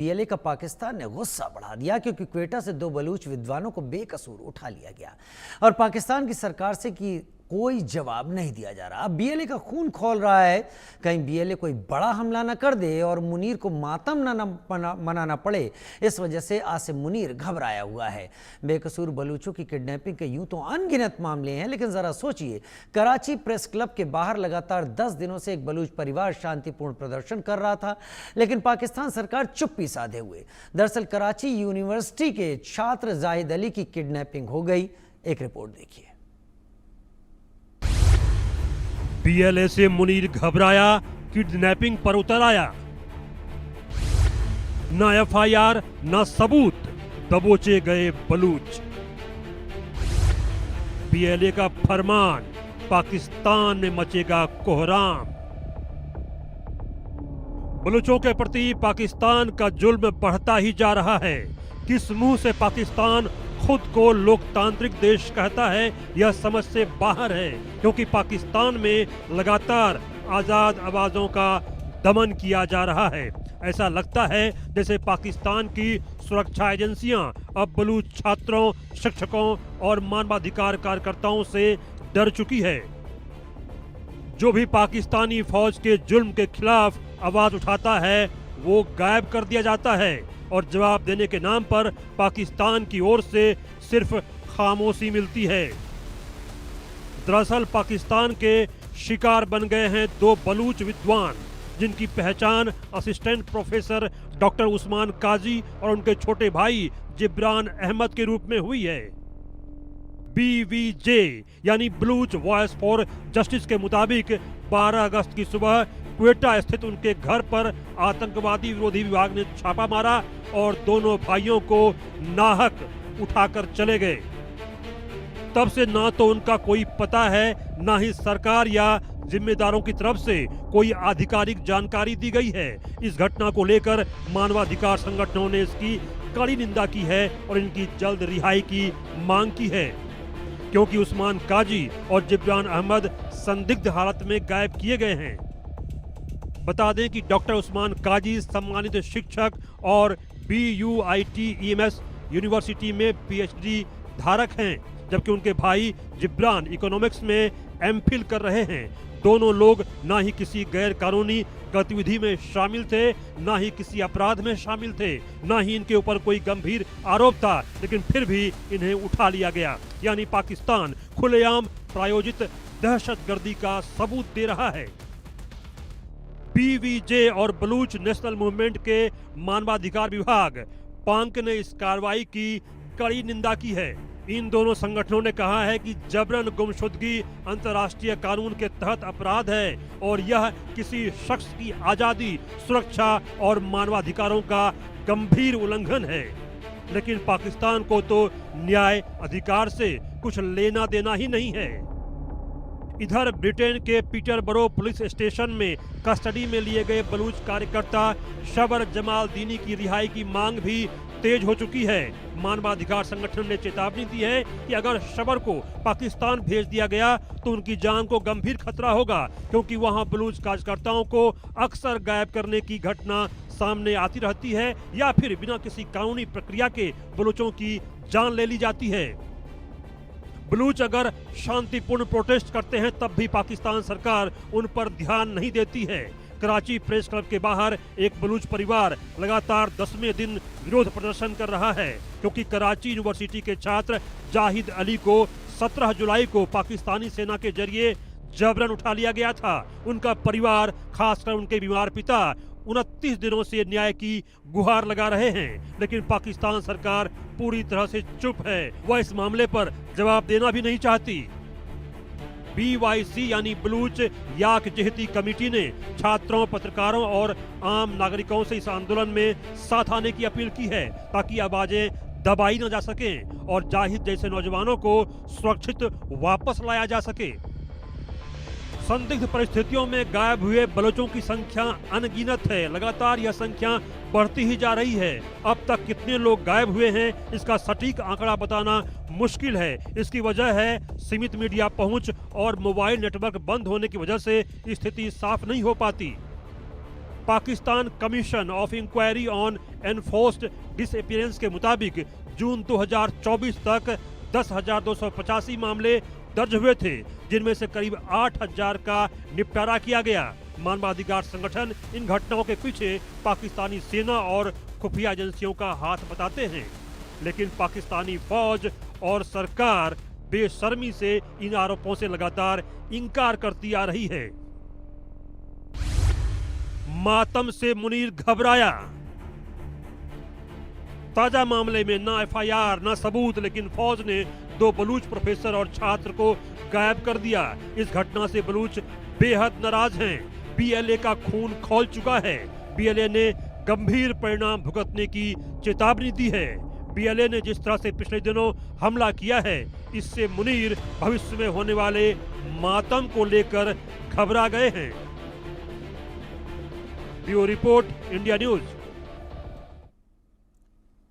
PLA का पाकिस्तान ने गुस्सा बढ़ा दिया क्योंकि क्वेटा से 2 बलूच विद्वानों को बेकसूर उठा लिया गया और पाकिस्तान की सरकार से कि कोई जवाब नहीं दिया जा रहा। अब बीएलए का खून खौल रहा है, कहीं बीएलए कोई बड़ा हमला न कर दे और मुनीर को मातम न मनाना पड़े। इस वजह से आसिम मुनीर घबराया हुआ है। बेकसूर बलूचों की किडनैपिंग के यूं तो अनगिनत मामले हैं, लेकिन जरा सोचिए, कराची प्रेस क्लब के बाहर लगातार 10 दिनों से एक बलूच परिवार शांतिपूर्ण प्रदर्शन कर रहा था, लेकिन पाकिस्तान सरकार चुप्पी साधे हुए। दरअसल कराची यूनिवर्सिटी के छात्र जाहिद अली की किडनैपिंग हो गई। एक रिपोर्ट देखिए। बीएलए से मुनीर घबराया, किडनैपिंग पर उतर आया। न एफआईआर न सबूत, दबोचे गए बलूच। बीएलए का फरमान, पाकिस्तान में मचेगा कोहराम। बलूचों के प्रति पाकिस्तान का जुल्म बढ़ता ही जा रहा है। किस मुंह से पाकिस्तान खुद को लोकतांत्रिक देश कहता है, यह समझ से बाहर है, क्योंकि पाकिस्तान में लगातार आजाद आवाजों का दमन किया जा रहा है। ऐसा लगता है जैसे पाकिस्तान की सुरक्षा एजेंसियां अब बलूच छात्रों, शिक्षकों और मानवाधिकार कार्यकर्ताओं से डर चुकी है। जो भी पाकिस्तानी फौज के जुल्म के खिलाफ आवाज उठाता है, वो गायब कर दिया जाता है और जवाब देने के नाम पर पाकिस्तान की ओर से सिर्फ खामोशी मिलती है। दरअसल पाकिस्तान के शिकार बन गए हैं 2 बलूच विद्वान, जिनकी पहचान असिस्टेंट प्रोफेसर डॉक्टर उस्मान काजी और उनके छोटे भाई जिब्रान अहमद के रूप में हुई है। BVJ यानी बलूच वॉइस फॉर जस्टिस के मुताबिक 12 अगस्त की सुबह क्वेटा स्थित उनके घर पर आतंकवादी विरोधी विभाग ने छापा मारा और दोनों भाइयों को नाहक उठाकर चले गए। तब से ना तो उनका कोई पता है, ना ही सरकार या जिम्मेदारों की तरफ से कोई आधिकारिक जानकारी दी गई है। इस घटना को लेकर मानवाधिकार संगठनों ने इसकी कड़ी निंदा की है और इनकी जल्द रिहाई की मांग की है, क्योंकि उस्मान काजी और जिब्रान अहमद संदिग्ध हालत में गायब किए गए हैं। बता दें कि डॉक्टर उस्मान काजी सम्मानित शिक्षक और BUIT-EMS यूनिवर्सिटी में PhD धारक हैं, जबकि उनके भाई जिब्रान इकोनॉमिक्स में MPhil कर रहे हैं। दोनों लोग ना ही किसी गैर कानूनी गतिविधि में शामिल थे, ना ही किसी अपराध में शामिल थे, ना ही इनके ऊपर कोई गंभीर आरोप था, लेकिन फिर भी इन्हें उठा लिया गया। यानी पाकिस्तान खुलेआम प्रायोजित दहशतगर्दी का सबूत दे रहा है। BVJ और बलूच नेशनल मूवमेंट के मानवाधिकार विभाग पांक ने इस कार्रवाई की कड़ी निंदा की है। इन दोनों संगठनों ने कहा है कि जबरन गुमशुदगी अंतर्राष्ट्रीय कानून के तहत अपराध है और यह किसी शख्स की आजादी, सुरक्षा और मानवाधिकारों का गंभीर उल्लंघन है। लेकिन पाकिस्तान को तो न्याय अधिकार से कुछ लेना देना ही नहीं है। इधर ब्रिटेन के पीटरबरो पुलिस स्टेशन में कस्टडी में लिए गए बलूच कार्यकर्ता शबर जमाल दीनी की रिहाई की मांग भी तेज हो चुकी है। मानवाधिकार संगठन ने चेतावनी दी है कि अगर शबर को पाकिस्तान भेज दिया गया तो उनकी जान को गंभीर खतरा होगा, क्योंकि वहां बलूच कार्यकर्ताओं को अक्सर गायब करने की घटना सामने आती रहती है या फिर बिना किसी कानूनी प्रक्रिया के बलूचों की जान ले ली जाती है। बलूच अगर शांतिपूर्ण प्रोटेस्ट करते हैं तब भी पाकिस्तान सरकार उन पर ध्यान नहीं देती है। कराची प्रेस क्लब के बाहर एक बलूच परिवार लगातार 10वें दिन विरोध प्रदर्शन कर रहा है, क्योंकि कराची यूनिवर्सिटी के छात्र जाहिद अली को 17 जुलाई को पाकिस्तानी सेना के जरिए जबरन उठा लिया गया था। उनका परिवार, खासकर उनके बीमार पिता 29 दिनों से न्याय की गुहार लगा रहे हैं, लेकिन पाकिस्तान सरकार पूरी तरह से चुप है। वह इस मामले पर जवाब देना भी नहीं चाहती। BYC यानी बलूच याक जहती कमेटी ने छात्रों, पत्रकारों और आम नागरिकों से इस आंदोलन में साथ आने की अपील की है, ताकि आवाजें दबाई न जा सकें और जाहिद जैसे नौजवानों को सुरक्षित वापस लाया जा सके। संदिग्ध परिस्थितियों में गायब हुए बलूचों की संख्या अनगिनत है। लगातार यह संख्या बढ़ती ही जा रही है। अब तक कितने लोग गायब हुए हैं, इसका सटीक आंकड़ा बताना मुश्किल है। इसकी वजह है सीमित मीडिया पहुंच और मोबाइल नेटवर्क बंद होने की वजह से स्थिति साफ नहीं हो पाती। Pakistan commission of inquiry on enforced disappearance के मुताबिक जून 2024 तक 10,285 मामले दर्ज हुए थे, जिनमें से करीब 8,000 का निपटारा किया गया। मानवाधिकार संगठन इन घटनाओं के पीछे पाकिस्तानी सेना और खुफिया एजेंसियों का हाथ बताते हैं, लेकिन पाकिस्तानी फौज और सरकार बेशर्मी से इन आरोपों से लगातार इनकार करती आ रही है। मातम से मुनीर घबराया। ताजा मामले में ना एफआईआर ना सबूत, लेकिन फौज ने 2 बलूच प्रोफेसर और छात्र को गायब कर दिया। इस घटना से बलूच बेहद नाराज हैं। बीएलए का खून खौल चुका है। बीएलए ने गंभीर परिणाम भुगतने की चेतावनी दी है। बीएलए ने जिस तरह से पिछले दिनों हमला किया है, इससे मुनीर भविष्य में होने वाले मातम को लेकर घबरा गए हैं। Bureau report, India news.